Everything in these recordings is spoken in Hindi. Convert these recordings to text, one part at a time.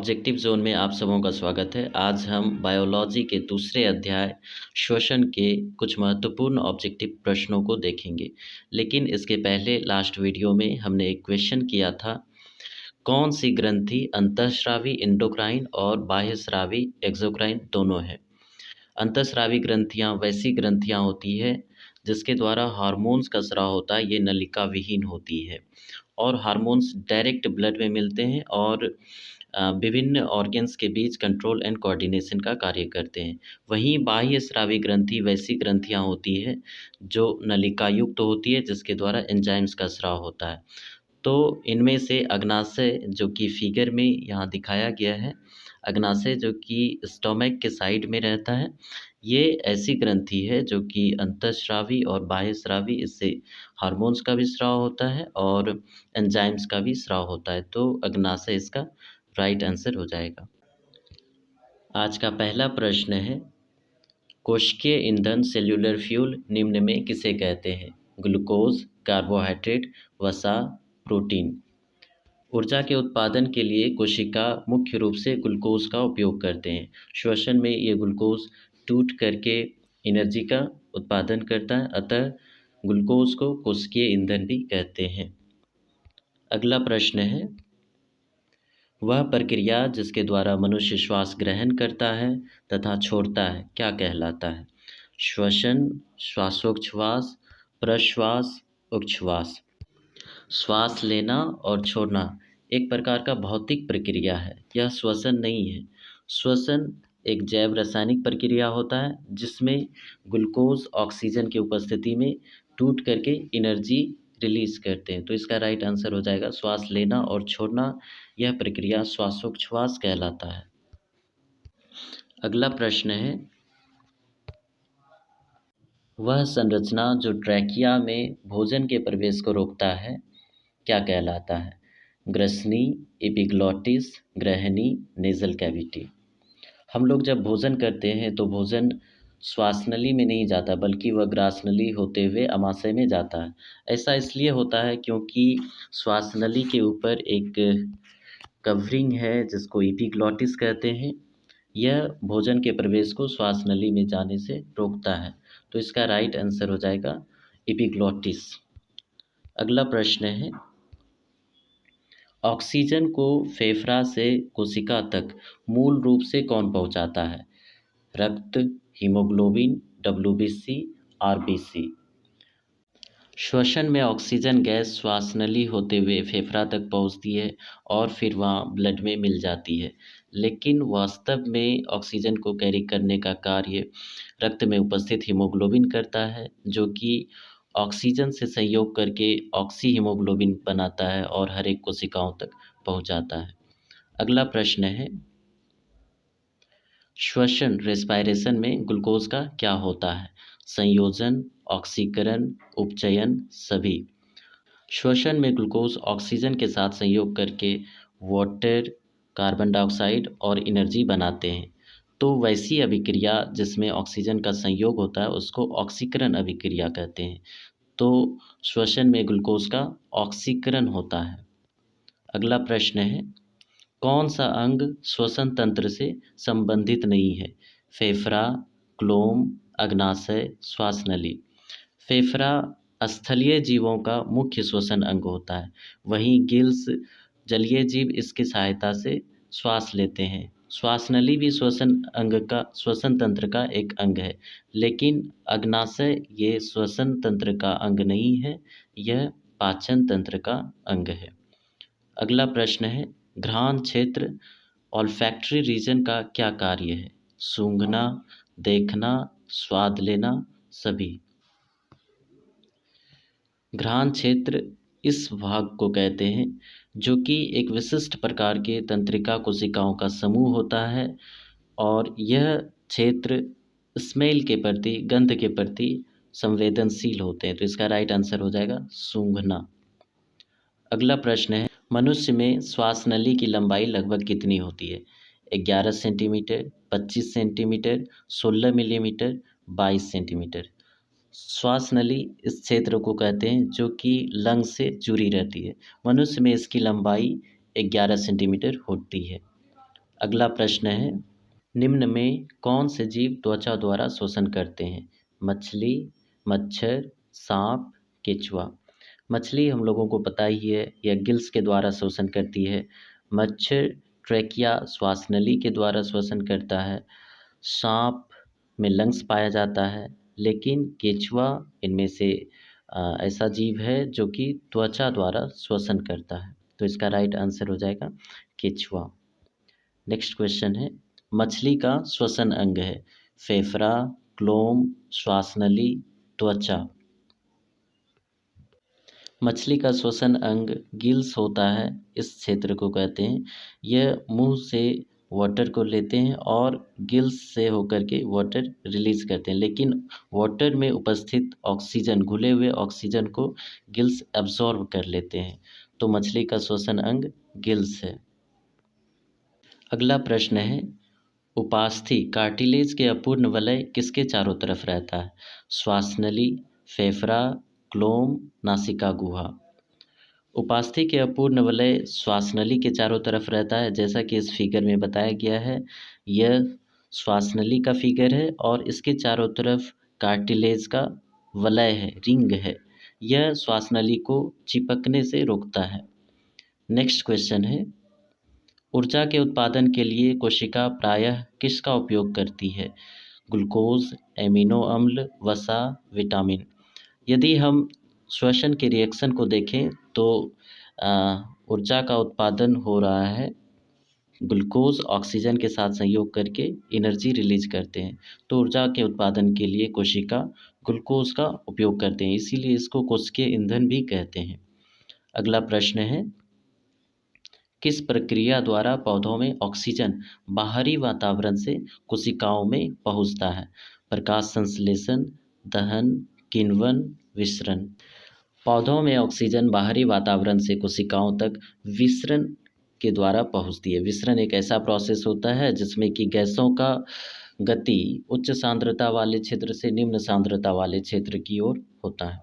ऑब्जेक्टिव जोन में आप सबों का स्वागत है। आज हम बायोलॉजी के दूसरे अध्याय श्वसन के कुछ महत्वपूर्ण ऑब्जेक्टिव प्रश्नों को देखेंगे। लेकिन इसके पहले लास्ट वीडियो में हमने एक क्वेश्चन किया था, कौन सी ग्रंथि अंतःस्रावी एंडोक्राइन और बाह्यस्रावी एक्सोक्राइन दोनों है। अंतःस्रावी ग्रंथियाँ वैसी ग्रंथियाँ होती है जिसके द्वारा हार्मोन्स का स्राव होता है। ये नलिका विहीन होती है और हार्मोन्स डायरेक्ट ब्लड में मिलते हैं और विभिन्न ऑर्गन्स के बीच कंट्रोल एंड कोऑर्डिनेशन का कार्य करते हैं। वहीं बाह्य स्रावी ग्रंथि वैसी ग्रंथियां होती है जो नलिका युक्त होती है जिसके द्वारा एंजाइम्स का स्राव होता है। तो इनमें से अग्नाशय जो कि फिगर में यहाँ दिखाया गया है, अग्नाशय जो कि स्टोमक के साइड में रहता है, ये ऐसी ग्रंथि है जो कि अंतःस्रावी और बाह्यस्रावी, इससे हार्मोन्स का भी स्राव होता है और एंजाइम्स का भी स्राव होता है। तो अग्नाशय इसका राइट आंसर हो जाएगा। आज का पहला प्रश्न है, कोशिकीय ईंधन सेल्यूलर फ्यूल निम्न में किसे कहते हैं। ग्लूकोज, कार्बोहाइड्रेट, वसा, प्रोटीन। ऊर्जा के उत्पादन के लिए कोशिका मुख्य रूप से ग्लूकोज का उपयोग करते हैं। श्वसन में ये ग्लूकोज टूट करके एनर्जी का उत्पादन करता है, अतः ग्लूकोज को कोशिकीय ईंधन भी कहते हैं। अगला प्रश्न है, वह प्रक्रिया जिसके द्वारा मनुष्य श्वास ग्रहण करता है तथा छोड़ता है क्या कहलाता है। श्वसन, श्वासोच्छ्वास, प्रश्वास, उच्छ्वास। श्वास लेना और छोड़ना एक प्रकार का भौतिक प्रक्रिया है, यह श्वसन नहीं है। श्वसन एक जैव रासायनिक प्रक्रिया होता है जिसमें ग्लूकोज ऑक्सीजन की उपस्थिति में टूट करके एनर्जी रिलीज करते हैं। तो इसका राइट आंसर हो जाएगा श्वास लेना और छोड़ना, यह प्रक्रिया श्वासोच्छ्वास कहलाता है। अगला प्रश्न है, वह संरचना जो ट्रैकिया में भोजन के प्रवेश को रोकता है क्या कहलाता है। ग्रसनी, एपिग्लॉटिस, ग्रहनी, नेजल कैविटी। हम लोग जब भोजन करते हैं तो भोजन श्वासनली में नहीं जाता बल्कि वह ग्रासनली होते हुए अमाशय में जाता है। ऐसा इसलिए होता है क्योंकि श्वासनली के ऊपर एक कवरिंग है जिसको एपिग्लॉटिस कहते हैं। यह भोजन के प्रवेश को श्वासनली में जाने से रोकता है। तो इसका राइट आंसर हो जाएगा एपिग्लॉटिस। अगला प्रश्न है, ऑक्सीजन को फेफड़ा से कोशिका तक मूल रूप से कौन पहुंचाता है। रक्त, हीमोग्लोबिन, डब्ल्यूबीसी, आरबीसी। श्वसन में ऑक्सीजन गैस श्वासनली होते हुए फेफड़ा तक पहुंचती है और फिर वहाँ ब्लड में मिल जाती है, लेकिन वास्तव में ऑक्सीजन को कैरी करने का कार्य रक्त में उपस्थित हीमोग्लोबिन करता है, जो कि ऑक्सीजन से संयोग करके ऑक्सी हीमोग्लोबिन बनाता है और हर एक कोशिकाओं तक पहुंचाता है। अगला प्रश्न है, श्वसन रेस्पायरेशन में ग्लूकोज का क्या होता है। संयोजन, ऑक्सीकरण, उपचयन, सभी। श्वसन में ग्लूकोज ऑक्सीजन के साथ संयोग करके वाटर, कार्बन डाइऑक्साइड और एनर्जी बनाते हैं। तो वैसी अभिक्रिया जिसमें ऑक्सीजन का संयोग होता है उसको ऑक्सीकरण अभिक्रिया कहते हैं। तो श्वसन में ग्लूकोज का ऑक्सीकरण होता है। अगला प्रश्न है, कौन सा अंग श्वसन तंत्र से संबंधित नहीं है। फेफड़ा, क्लोम, अग्नाशय, श्वासनली। फेफड़ा स्थलीय जीवों का मुख्य श्वसन अंग होता है, वहीं गिल्स जलीय जीव इसकी सहायता से श्वास लेते हैं। श्वासनली भी श्वसन तंत्र का एक अंग है, लेकिन अग्नाशय ये श्वसन तंत्र का अंग नहीं है, यह पाचन तंत्र का अंग है। अगला प्रश्न है, घ्राण क्षेत्र ऑल्फैक्टरी रीजन का क्या कार्य है। सूंघना, देखना, स्वाद लेना, सभी। घ्राण क्षेत्र इस भाग को कहते हैं जो कि एक विशिष्ट प्रकार के तंत्रिका कोशिकाओं का समूह होता है और यह क्षेत्र स्मेल के प्रति, गंध के प्रति संवेदनशील होते हैं। तो इसका राइट आंसर हो जाएगा सूंघना। अगला प्रश्न है, मनुष्य में श्वासनली की लंबाई लगभग कितनी होती है। 11 सेंटीमीटर, 25 सेंटीमीटर, 16 मिलीमीटर, 22 सेंटीमीटर। श्वासनली इस क्षेत्र को कहते हैं जो कि लंग से जुड़ी रहती है। मनुष्य में इसकी लंबाई 11 सेंटीमीटर होती है। अगला प्रश्न है, निम्न में कौन से जीव त्वचा द्वारा शोषण करते हैं? मछली, मच्छर, सांप, केंचुआ। मछली हम लोगों को पता ही है, यह गिल्स के द्वारा शोषण करती है। मच्छर ट्रैकिया श्वास नली के द्वारा शोषण करता है। सांप में लंग्स पाया जाता है, लेकिन केंचुआ इनमें से ऐसा जीव है जो कि त्वचा द्वारा शोषण करता है। तो इसका राइट आंसर हो जाएगा केंचुआ। नेक्स्ट क्वेश्चन है, मछली का श्वसन अंग है फेफड़ा, क्लोम, श्वास नली, त्वचा। मछली का श्वसन अंग गिल्स होता है, इस क्षेत्र को कहते हैं। यह मुंह से वाटर को लेते हैं और गिल्स से होकर के वाटर रिलीज करते हैं, लेकिन वाटर में उपस्थित ऑक्सीजन, घुले हुए ऑक्सीजन को गिल्स एब्जॉर्ब कर लेते हैं। तो मछली का श्वसन अंग गिल्स है। अगला प्रश्न है, उपास्थि कार्टिलेज के अपूर्ण वलय किसके चारों तरफ रहता है? श्वास नली, फेफड़ा, क्लोम, नासिका गुहा। उपास्थि के अपूर्ण वलय श्वास नली के चारों तरफ रहता है, जैसा कि इस फिगर में बताया गया है। यह श्वास नली का फिगर है और इसके चारों तरफ कार्टिलेज का वलय है, रिंग है। यह श्वास नली को चिपकने से रोकता है। नेक्स्ट क्वेश्चन है, ऊर्जा के उत्पादन के लिए कोशिका प्रायः किसका उपयोग करती है? ग्लूकोज, एमिनो अम्ल, वसा, विटामिन। यदि हम श्वसन के रिएक्शन को देखें तो ऊर्जा का उत्पादन हो रहा है, ग्लूकोज ऑक्सीजन के साथ संयोग करके एनर्जी रिलीज करते हैं। तो ऊर्जा के उत्पादन के लिए कोशिका ग्लूकोज का उपयोग करते हैं, इसीलिए इसको कोशिकीय ईंधन भी कहते हैं। अगला प्रश्न है, किस प्रक्रिया द्वारा पौधों में ऑक्सीजन बाहरी वातावरण से कोशिकाओं में पहुंचता है? प्रकाश संश्लेषण, दहन, किण्वन, विसरण। पौधों में ऑक्सीजन बाहरी वातावरण से कोशिकाओं तक विसरण के द्वारा पहुंचती है। विसरण एक ऐसा प्रोसेस होता है जिसमें कि गैसों का गति उच्च सांद्रता वाले क्षेत्र से निम्न सांद्रता वाले क्षेत्र की ओर होता है।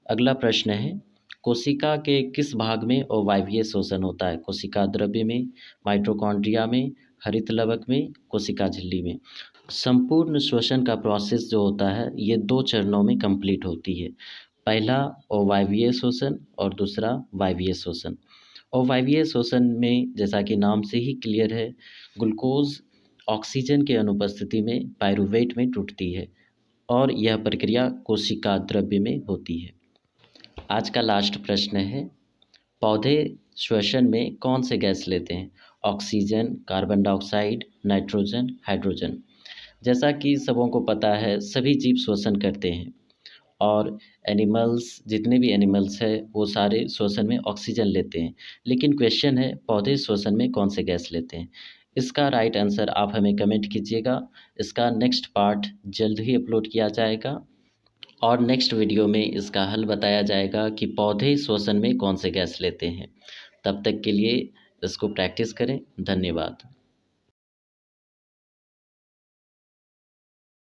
अगला प्रश्न है, कोशिका के किस भाग में अवायवीय शोषण होता है? कोशिका द्रव्य में, माइटोकॉन्ड्रिया में, हरित लवक में, कोशिका झिल्ली में। संपूर्ण श्वसन का प्रोसेस जो होता है ये 2 चरणों में कंप्लीट होती है। पहला अवायवीय शोषण और दूसरा वायवीय शोषण। अवायवीय शोषण में जैसा कि नाम से ही क्लियर है, ग्लूकोज ऑक्सीजन के अनुपस्थिति में पायरूवेट में टूटती है और यह प्रक्रिया कोशिका द्रव्य में होती है। आज का लास्ट प्रश्न है, पौधे श्वसन में कौन से गैस लेते हैं? Oxygen, carbon dioxide, nitrogen, hydrogen. जैसा कि सबों को पता है, सभी जीव श्वसन करते हैं और एनिमल्स, जितने भी एनिमल्स हैं वो सारे श्वसन में ऑक्सीजन लेते हैं, लेकिन क्वेश्चन है पौधे श्वसन में कौन से गैस लेते हैं? इसका राइट आंसर आप हमें कमेंट कीजिएगा। इसका नेक्स्ट पार्ट जल्द ही अपलोड किया जाएगा और नेक्स्ट वीडियो में इसका हल बताया जाएगा कि पौधे श्वसन में कौन से गैस लेते हैं। तब तक के लिए इसको प्रैक्टिस करें। धन्यवाद।